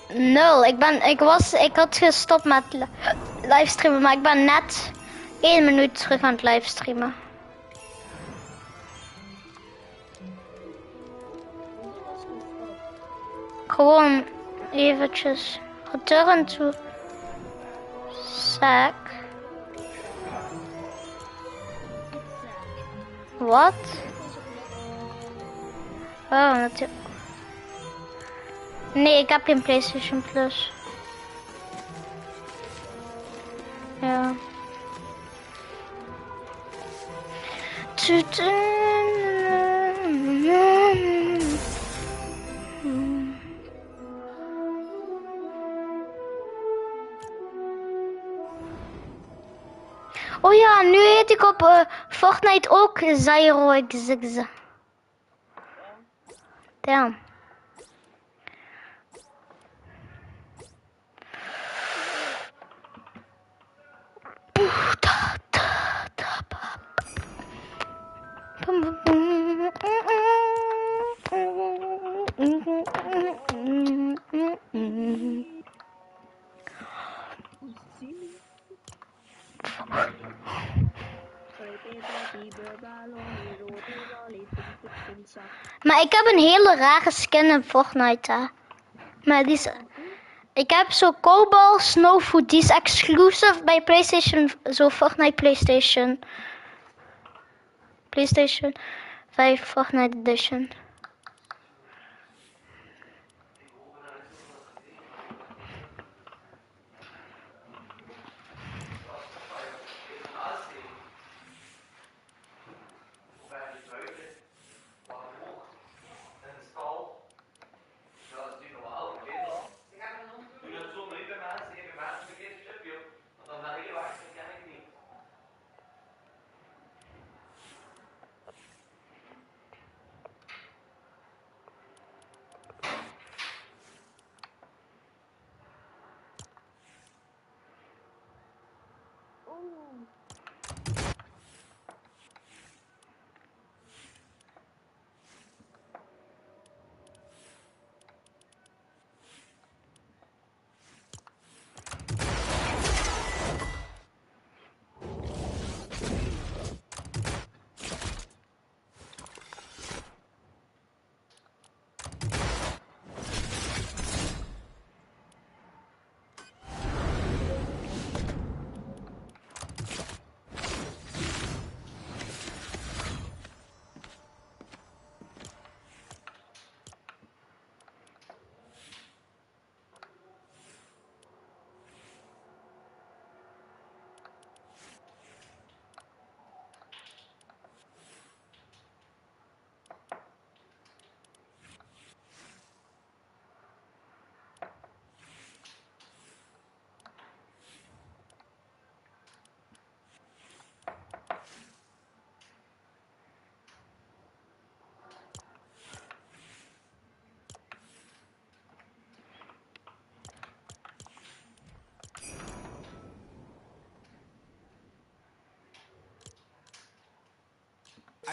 Nul. Ik had gestopt met livestreamen, maar ik ben net 1 minuut terug aan het livestreamen. Gewoon eventjes. Return to sack. Wat? Oh, natuurlijk. Nee, ik heb geen PlayStation Plus. Ja. Oh ja, nu heet ik op Fortnite ook Zyro XX. Damn. Maar ik heb een hele rare skin in Fortnite, hè. Maar die is... Ik heb zo Cobalt Snowfoot, die is exclusive bij PlayStation, zo Fortnite PlayStation 5 Fortnite Edition.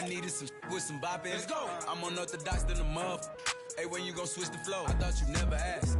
I needed some with some bop in. Let's go. I'm unorthodox than a muff. Hey, when you gon' switch the flow? I thought you never asked.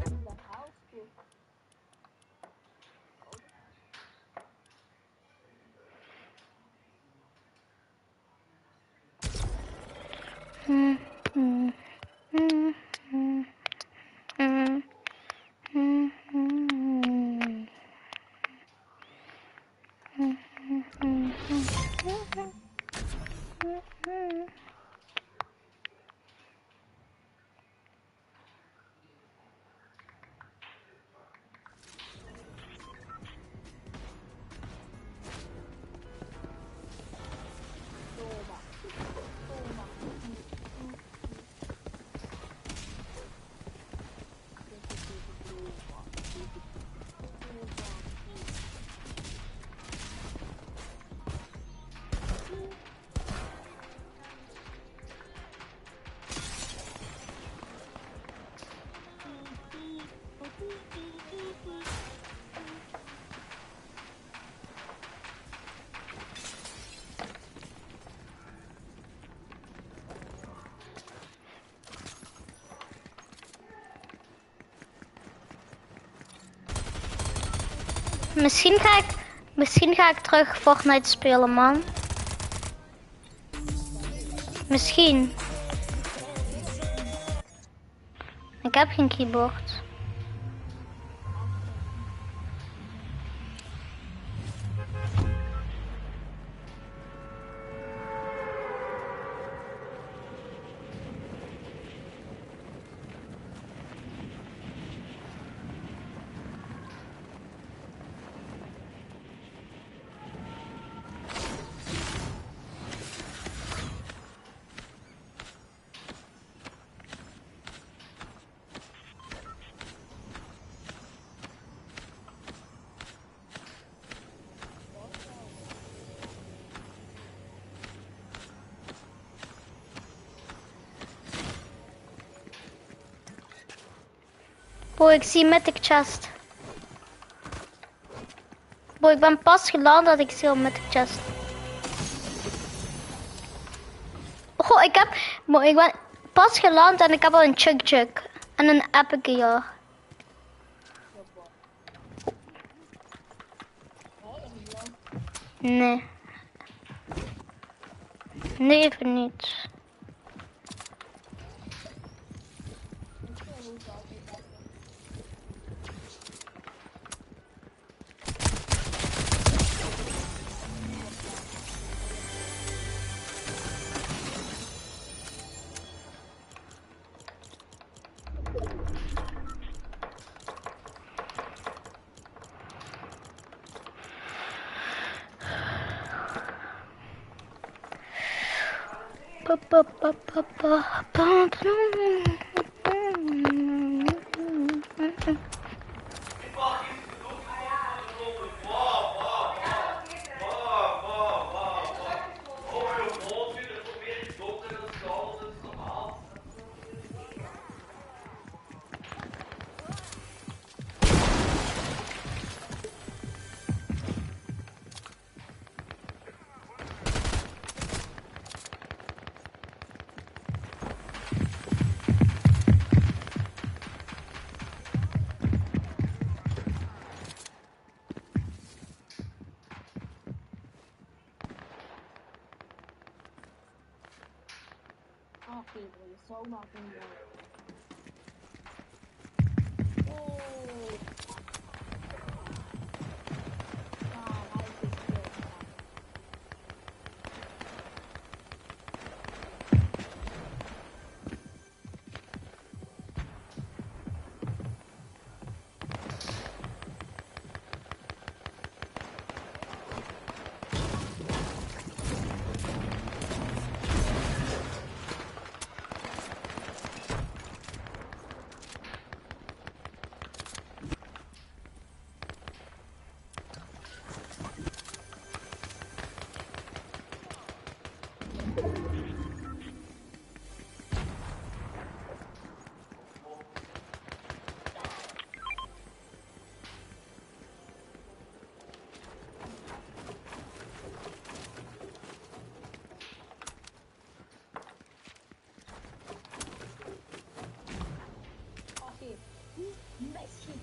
Misschien ga ik terug Fortnite spelen, man. Misschien. Ik heb geen keyboard. Boy, ik zie mythic chest. Boy, ik ben pas geland dat ik zie mythic chest. Oh, ik ben pas geland en ik heb al een chug en een epic gear. Nee. Nee, even niet. Zomaar vinden. Oh. Hij is stil.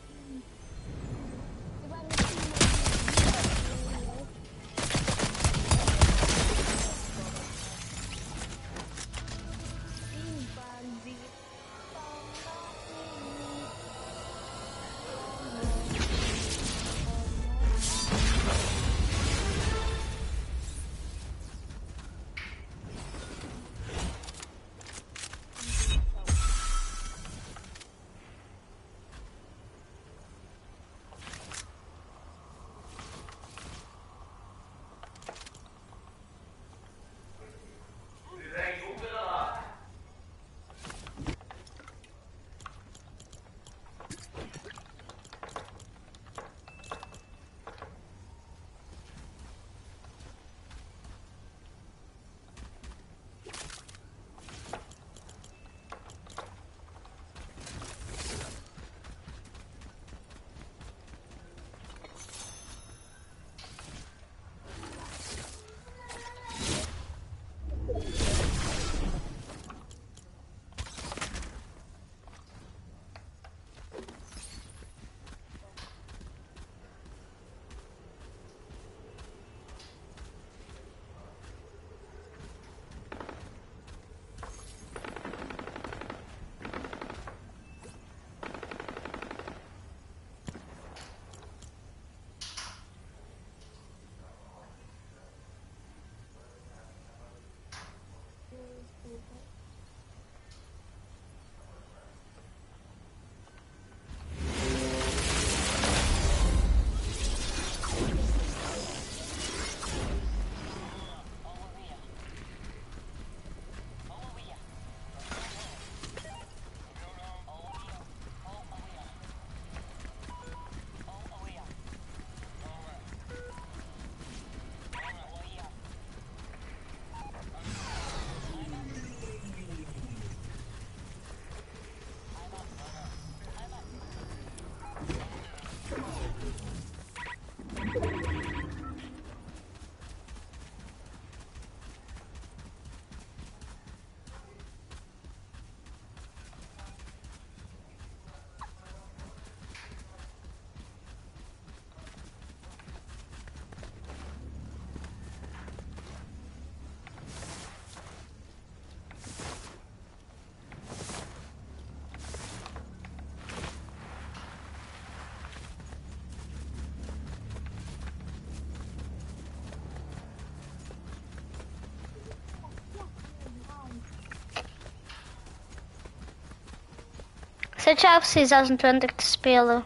Zit je FC 26 te spelen?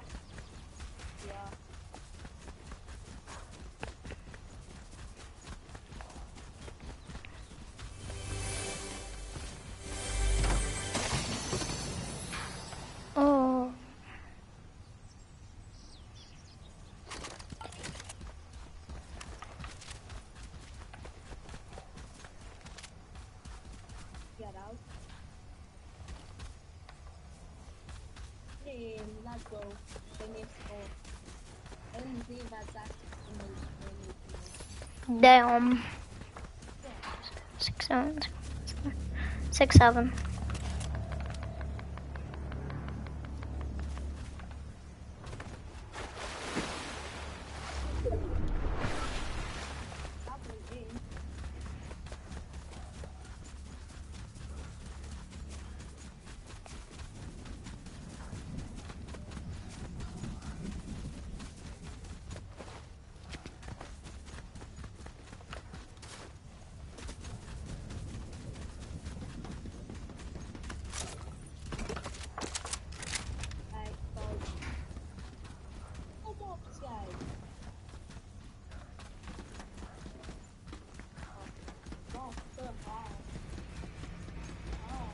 Ja. Oh. Get out. Hey, let's go. Finish score. And see that's actually Damn. 6, 7. 6, 7. happening. Like, come up, guys. Oh, so hard. Oh.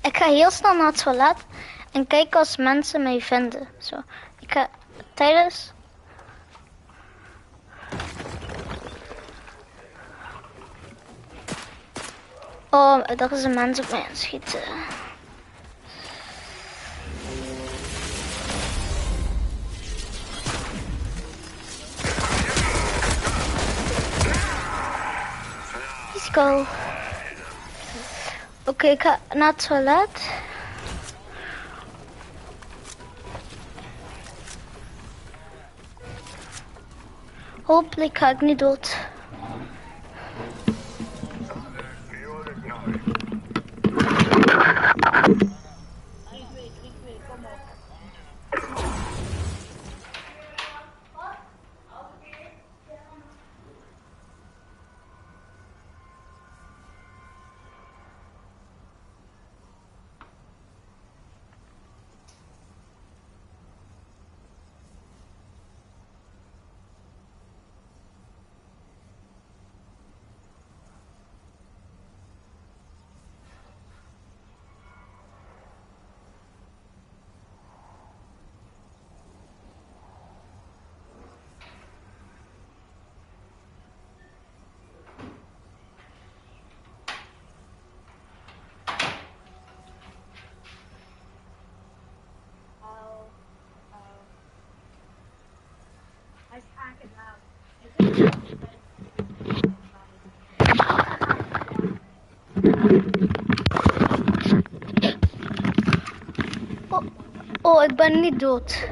Ik ga heel snel naar het toilet en kijken als mensen mij vinden. Zo. Ik ga tijdens. Oh, er is een mens op mij aan het schieten. Let's go. Oké, ik ga naar het toilet. Hopelijk ga ik niet dood. Kom op. Oh, ik ben niet dood.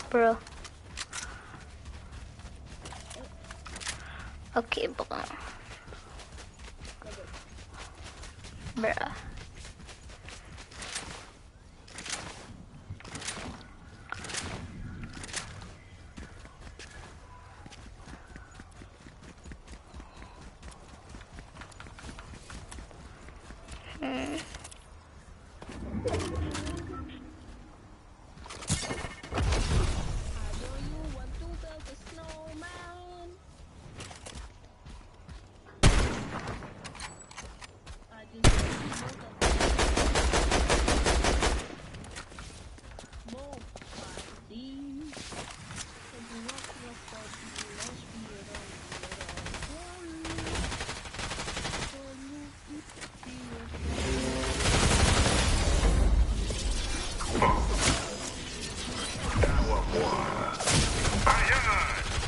Bro. Oké, bro. Bro.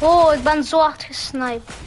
Oh, ik ben zo hard gesniped.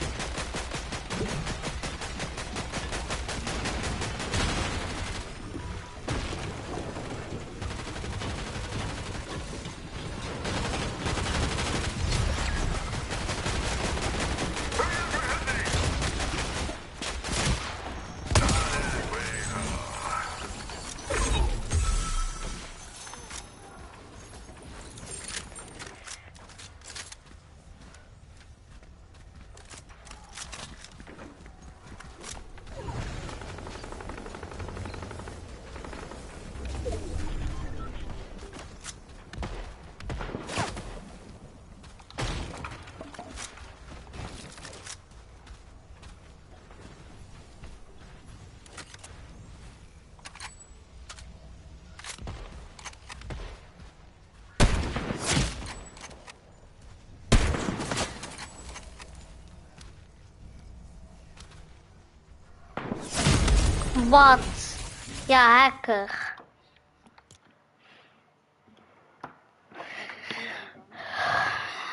Wat? Ja, hacker.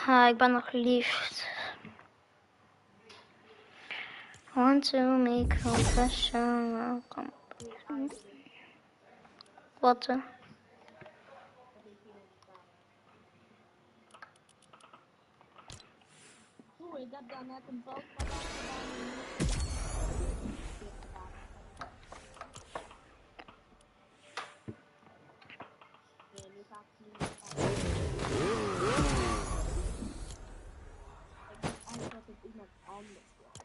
Ah, ik ben nog liefd. Want to make confession. Wat? Oeh, ik heb daar net een boot van nee, nu ga ik niet meer ik heb angst dat het iemand anders wordt.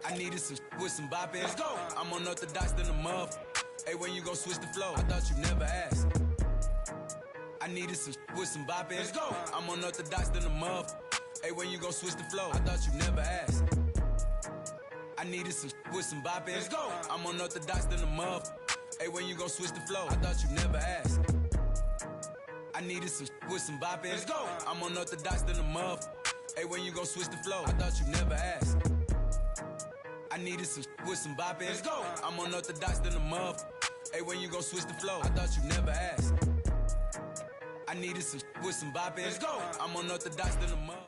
I needed some with some bop in. Let's go. I'm unorthodox than a muff. Hey, when you gon' switch the flow? I thought you never asked. I needed some with some bop in. Let's go. I'm unorthodox than a muff. Hey, when you gon' switch the flow? I thought you never asked. I needed some with some bop in. Let's go. I'm unorthodox than a muff. Hey, when you gon' switch the flow? I thought you never asked. I needed some with some bop in. Let's go. I'm unorthodox than a muff. Hey, when you gon' switch the flow? I thought you never asked. I needed some with some bop in. Let's go. I'm unorthodox than a muff. Hey, when you gon' switch the flow? I thought you never asked. I needed some with some bop in. Let's go. I'm unorthodox than a muff.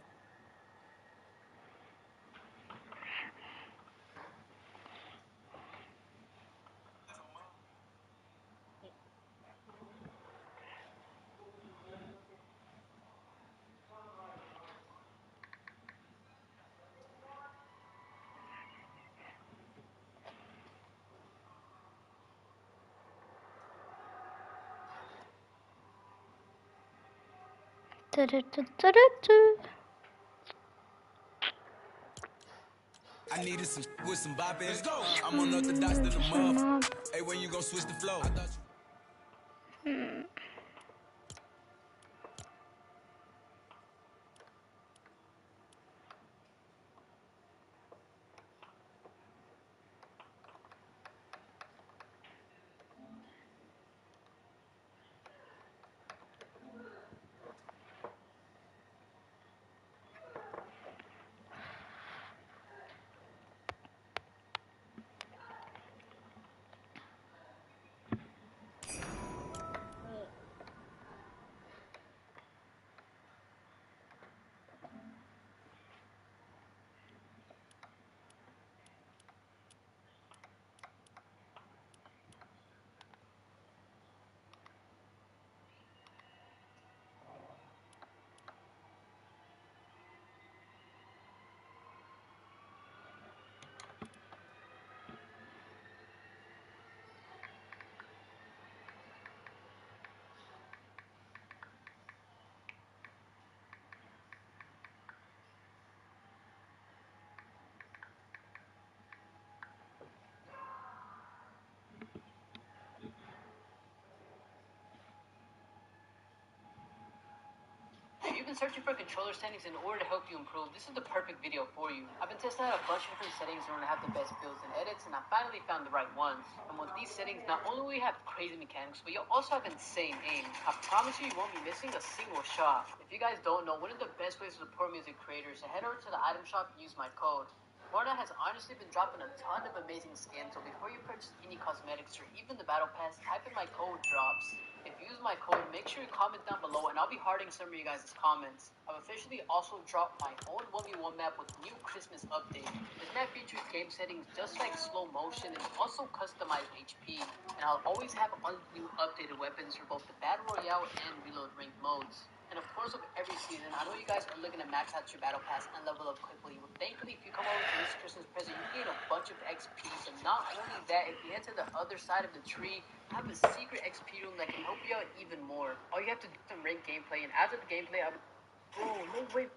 I needed some with some bop in. Let's go. I'm unorthodox than a muff. Hey, when you gon' switch the flow? I thought you. If you've been searching for controller settings in order to help you improve, this is the perfect video for you. I've been testing out a bunch of different settings in order to have the best builds and edits, and I finally found the right ones. And with these settings, not only will you have crazy mechanics, but you'll also have insane aim. I promise you won't be missing a single shot. If you guys don't know, one of the best ways to support music creators is to head over to the item shop and use my code. Fortnite has honestly been dropping a ton of amazing skins, so before you purchase any cosmetics or even the battle pass, type in my code drops. If you use my code, make sure you comment down below and I'll be hearting some of you guys' comments. I've officially also dropped my own 1v1 map with new Christmas update. This map features game settings just like slow motion and also customized HP. And I'll always have all new updated weapons for both the Battle Royale and Reload ranked modes. And of course, with every season, I know you guys are looking to max out your battle pass and level up quickly. Well, thankfully, if you come over to this Christmas present, you gain a bunch of XP. And not only that, if you head to the other side of the tree, I have a secret XP room that can help you out even more. All you have to do is rank gameplay, and after the gameplay, Bro, no way.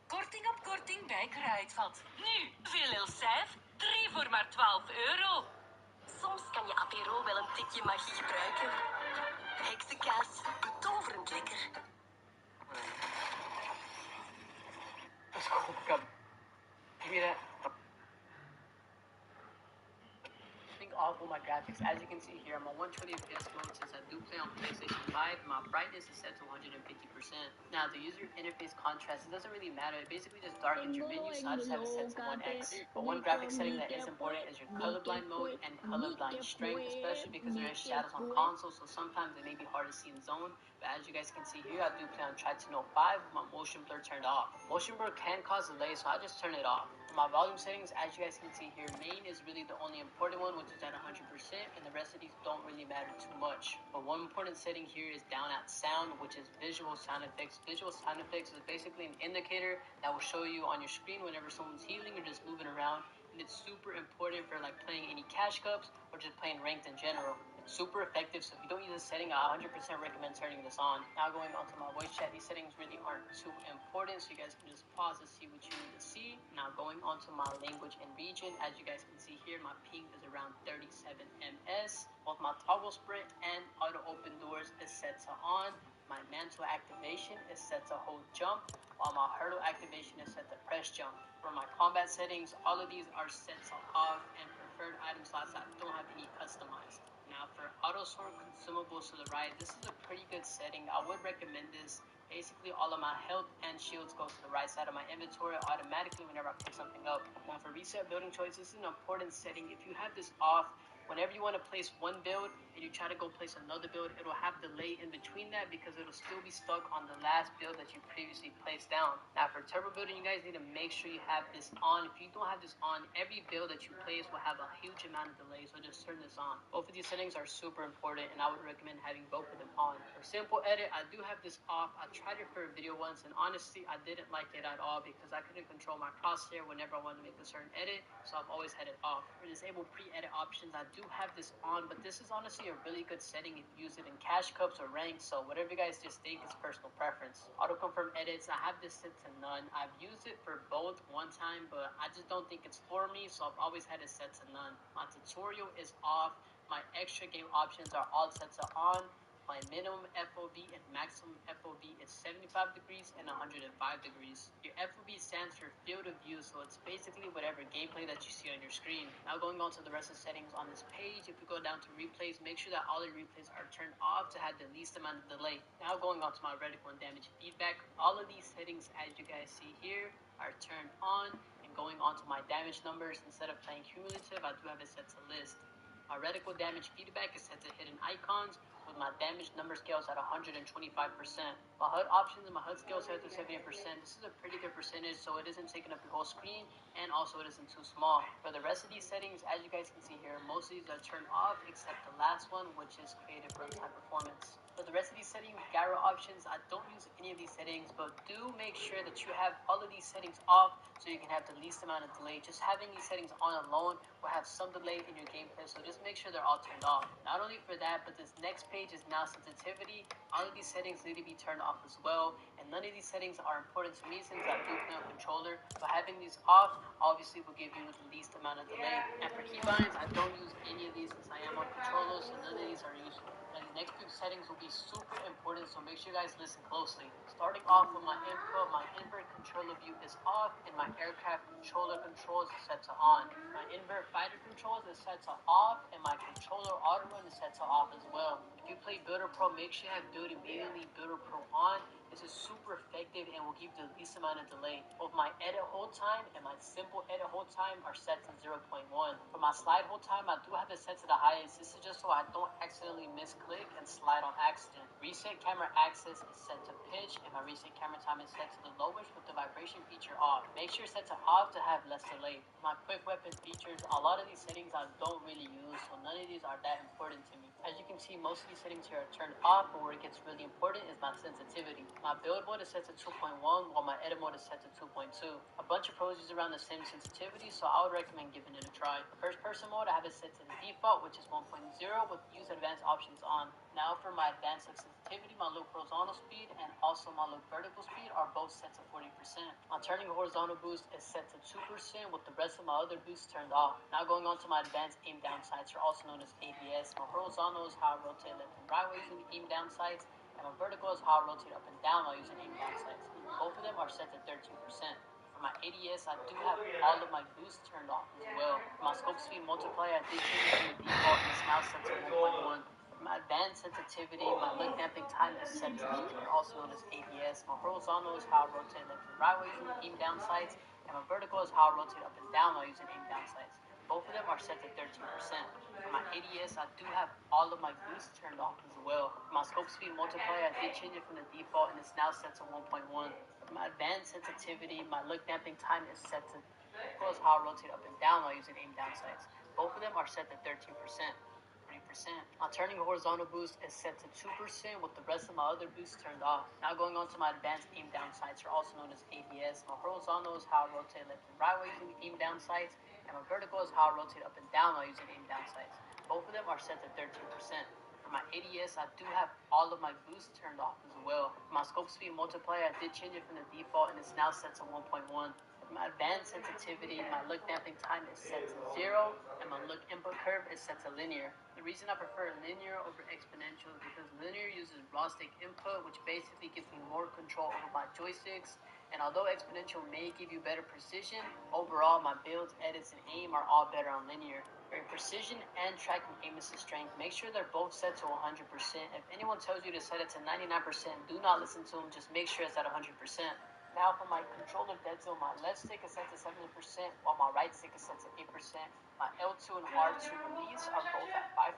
Korting op korting bij Kruidvat. Nu, veel Elsijf, 3 voor maar €12. Soms kan je apero wel een tikje magie gebruiken. Heksenkaas, betoverend lekker. Let's go, come. Give me that. Off all my graphics. As you can see here, I'm on 120 FPS mode since I do play on PlayStation 5. My brightness is set to 150%. Now, the user interface contrast, it doesn't really matter. It basically just darkens your menu, so I just have it set to 1x. But one graphic setting that is important is your colorblind mode and colorblind strength, especially because there is shadows on console, so sometimes it may be hard to see in zone. But as you guys can see here, I do play on Tritano 5 with my motion blur turned off. Motion blur can cause delay, so I just turn it off. My volume settings, as you guys can see here, main is really the only important one, which is at 100%, and the rest of these don't really matter too much. But one important setting here is down at sound, which is visual sound effects. Visual sound effects is basically an indicator that will show you on your screen whenever someone's healing or just moving around, and it's super important for like playing any cash cups or just playing ranked in general. It's super effective, so if you don't use this setting, I 100% recommend turning this on. Now going on to my voice chat, these settings really aren't too important, so you guys can just pause to see what you need to see. Now going on to my language and region, as you guys can see here, my ping is around 37 ms. Both my toggle sprint and auto open doors is set to on. My mantle activation is set to hold jump, while my hurdle activation is set to press jump. For my combat settings, all of these are set to off, and preferred item slots I don't have any customized. Now for auto sort consumables to the right, this is a pretty good setting. I would recommend this. Basically all of my health and shields go to the right side of my inventory automatically whenever I pick something up. Now for reset building choice, this is an important setting. If you have this off, whenever you want to place one build and you try to go place another build, it'll have delay in between that because it'll still be stuck on the last build that you previously placed down. Now for turbo building, you guys need to make sure you have this on. If you don't have this on, every build that you place will have a huge amount of delay, so just turn this on. Both of these settings are super important, and I would recommend having both of them on. For simple edit, I do have this off. I tried it for a video once, and honestly, I didn't like it at all because I couldn't control my crosshair whenever I wanted to make a certain edit, so I've always had it off. For disable pre-edit options, I do do have this on, but this is honestly a really good setting if you use it in cash cups or ranked, so whatever you guys just think is personal preference. Auto confirm edits, I have this set to none. I've used it for both one time, but I just don't think it's for me, so I've always had it set to none. My tutorial is off. My extra game options are all set to on. My minimum FOV and maximum FOV is 75 degrees and 105 degrees. Your FOV stands for field of view, so it's basically whatever gameplay that you see on your screen. Now going on to the rest of the settings on this page, if we go down to replays, make sure that all the replays are turned off to have the least amount of delay. Now going on to my reticle and damage feedback, all of these settings, as you guys see here, are turned on. And going on to my damage numbers, instead of playing cumulative, I do have it set to list. My reticle damage feedback is set to hidden icons, with my damage number scales at 125%. My HUD options and my HUD scales set to 78%. This is a pretty good percentage, so it isn't taking up your whole screen, and also it isn't too small. For the rest of these settings, as you guys can see here, most of these are turned off, except the last one, which is creative runtime performance. For the rest of these settings, gyro options, I don't use any of these settings, but do make sure that you have all of these settings off so you can have the least amount of delay. Just having these settings on alone will have some delay in your gameplay, so just make sure they're all turned off. Not only for that, but this next page is now sensitivity. All of these settings need to be turned off as well, and none of these settings are important to me since I do play on controller, but having these off obviously will give you the least amount of delay. And for keybinds, I don't use any of these since I am on controller, so none of these are useful. And the next few settings will be super important, so make sure you guys listen closely. Starting off with my input, my invert controller view is off, and my aircraft controller controls is set to on. My invert fighter controls is set to off, and my controller auto run is set to off as well. If you play Builder Pro, make sure you have Build Immediately Builder Pro on. This is super effective and will give you the least amount of delay. Both my edit hold time and my simple edit hold time are set to 0.1. For my slide hold time, I do have it set to the highest. This is just so I don't accidentally misclick and slide on accident. Reset camera access is set to pitch, and my reset camera time is set to the lowest with the vibration feature off. Make sure it's set to off to have less delay. My quick weapon features, a lot of these settings I don't really use, so none of these are that important to me. As you can see, most of these settings here are turned off, but where it gets really important is my sensitivity. My build mode is set to 2.1, while my edit mode is set to 2.2. A bunch of pros use around the same sensitivity, so I would recommend giving it a try. The first person mode, I have it set to the default, which is 1.0, with use advanced options on. Now for my advanced sensitivity, my look horizontal speed and also my look vertical speed are both set to 40%. My turning horizontal boost is set to 2%, with the rest of my other boosts turned off. Now going on to my advanced aim down sights, are also known as ADS. My horizontal is how I rotate left and right while using aim down sights, and my vertical is how I rotate up and down while using aim down sights. Both of them are set to 13%. For my ADS, I do have all of my boosts turned off as well. For my scope speed multiplier, I did change it from the default, and it's now set to 1.1. For my advanced sensitivity, my look damping time is set to linear, also known as ADS. My horizontal is how I rotate left and right while using aim down sights, and my vertical is how I rotate up and down while using aim down sights. Both of them are set to 13%. For my ADS, I do have all of my boosts turned off as well. For my scope speed multiplier, I did change it from the default, and it's now set to 1.1. For my advanced sensitivity, my look damping time is set to equals how I rotate up and down while using aim down sights. Both of them are set to 13%. 30%. My turning horizontal boost is set to 2%, with the rest of my other boosts turned off. Now going on to my advanced aim down sights, are also known as ADS. My horizontal is how I rotate left and right while using aim down sights, and my vertical is how I rotate up and down while using aim down sights. Both of them are set to 13%. For my ADS, I do have all of my boosts turned off as well. For my scope speed multiplier, I did change it from the default, and it's now set to 1.1. For my advanced sensitivity, my look damping time is set to 0, and my look input curve is set to linear. The reason I prefer linear over exponential is because linear uses raw stick input, which basically gives me more control over my joysticks. And although exponential may give you better precision, overall my builds, edits, and aim are all better on linear. For your precision and tracking aim assist strength, make sure they're both set to 100%. If anyone tells you to set it to 99%, do not listen to them, just make sure it's at 100%. Now for my controller dead zone, my left stick is set to 70%, while my right stick is set to 8%. My L2 and R2 release are both at 5%.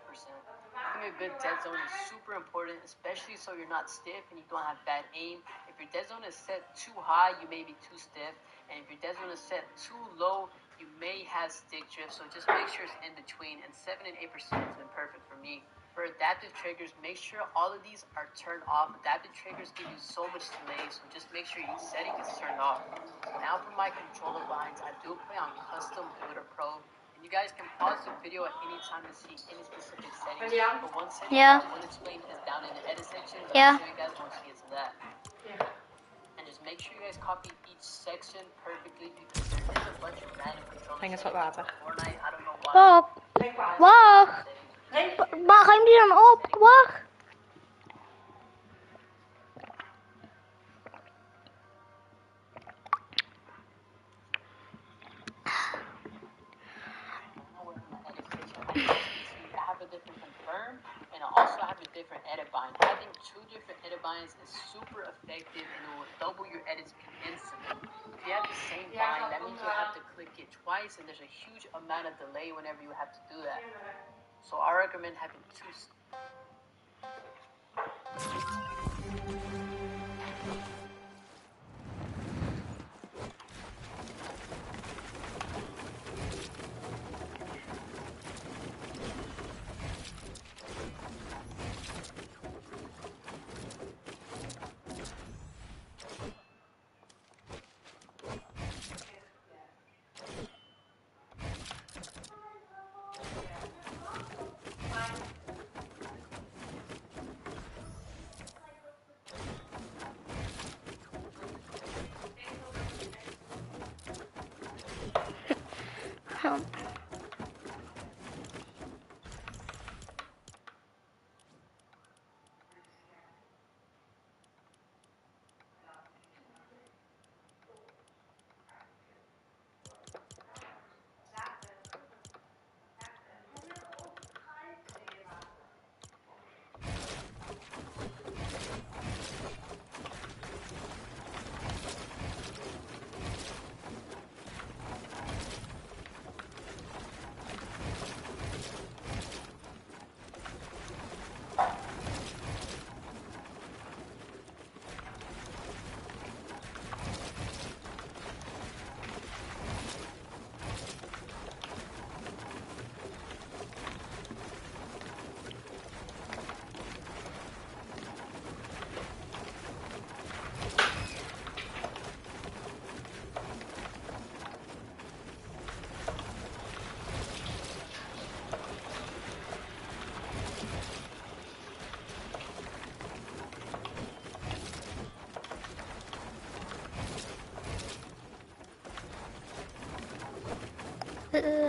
Having a good dead zone is super important, especially so you're not stiff and you don't have bad aim. If your dead zone is set too high, you may be too stiff, and if your dead zone is set too low, you may have stick drift, so just make sure it's in between, and 7 and 8% has been perfect for me. For adaptive triggers, make sure all of these are turned off. Adaptive triggers give you so much delay, so just make sure each setting is turned off. Now for my controller binds, I do play on custom Builder Pro, and You guys can pause the video at any time to see any specific settings. But one setting Yeah. I will explain is down in the edit section. But Yeah. I'll show you guys once we get to that. And just make sure you guys copy each section perfectly because there is a bunch of random controller Breng eens settings wat water. for Fortnite. I don't know why. Wacht. Wacht. Waar ga je die dan op? Wacht. I have a different confirm, and I also have a different edit bind. Having two different edit binds is super effective and it will double your edit speed instantly. If you have the same bind, that means you have to click it twice, and there's a huge amount of delay whenever you have to do that. So I recommend having two.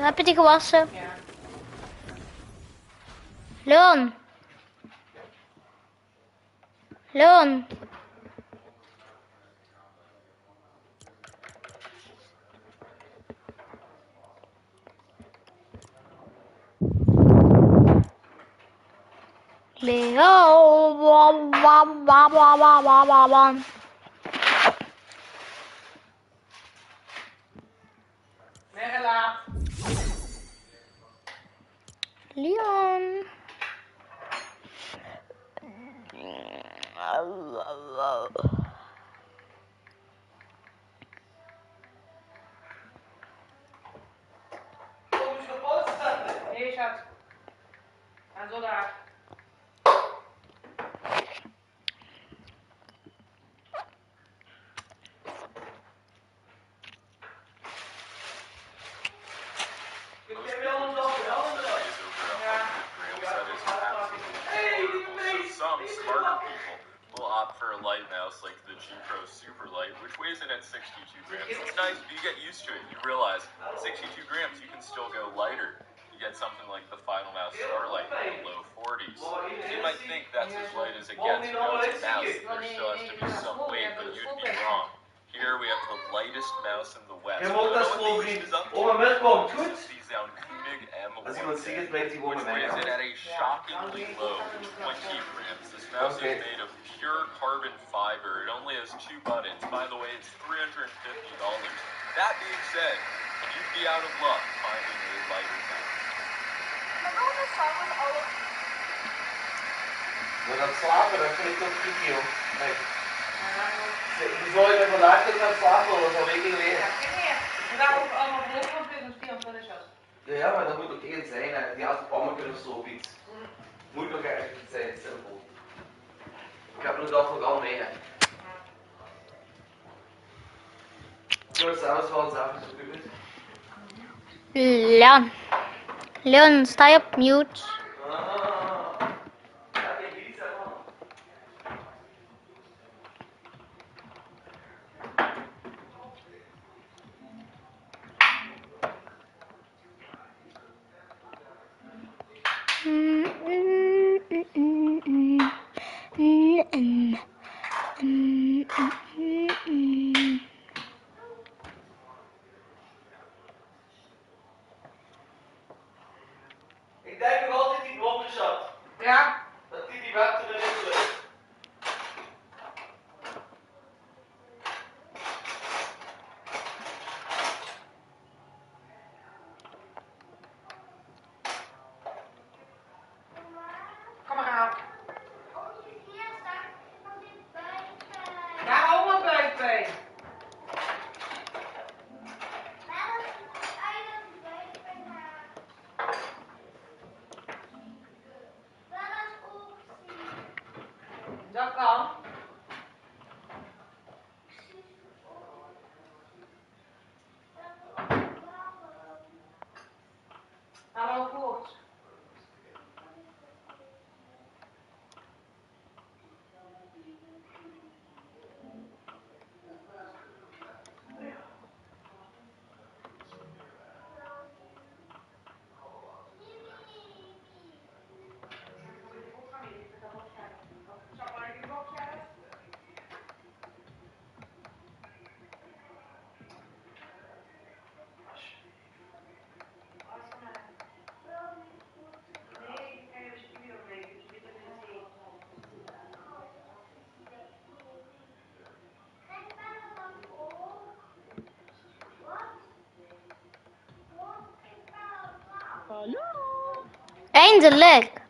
Heb je die gewassen? Ja. Leon. Leon. Leon. Merla. Leon. Kom eens kapot. Nee, schat. En zo daar. Some smarter people will opt for a light mouse like the G Pro Super Light, which weighs in at 62 grams. It's nice, but you get used to it. You realize 62 grams, you can still go lighter. You get something like the Final Mouse Starlight in the low 40s. You might think that's as light as it gets. You know, it's a mouse. There still has to be some weight, but you'd be wrong. Here we have the lightest mouse in the West. Ja, maar dat is gewoon vriend. Oh, mijn komt goed. Als iemand ziek is, blijft hij gewoon Which bij mij. weighs in at a shockingly low 20 grams. This mouse is made of pure carbon fiber. It only has 2 buttons. By the way, it's $350. That being said, you'd be out of luck finding a lighter mouse. Maar dat slapen, dat vind ik toch tricky, joh. Kijk. Die zou je met vandaag tot gaan slapen, dat is al weken geleden. Vandaag ook allemaal gelopen op in een spion, dat is dat. Ja, maar dat moet ook één zijn, hè. Die had een pammetje of zo of iets. Moet nog ergens iets zijn, simpel. Ik heb nu dat vooral mee, hè. Ik wil het zelfs wel zelf eens goed. Leon. Leon, sta je op mute? Ja, ik weet het man. Ik denk nog altijd die blokkenshot. Ja? Dat die web erin ligt. Kom maar aan. Ja, oma buikpijn. Dat kan. Hallo, koorts. Eindelijk.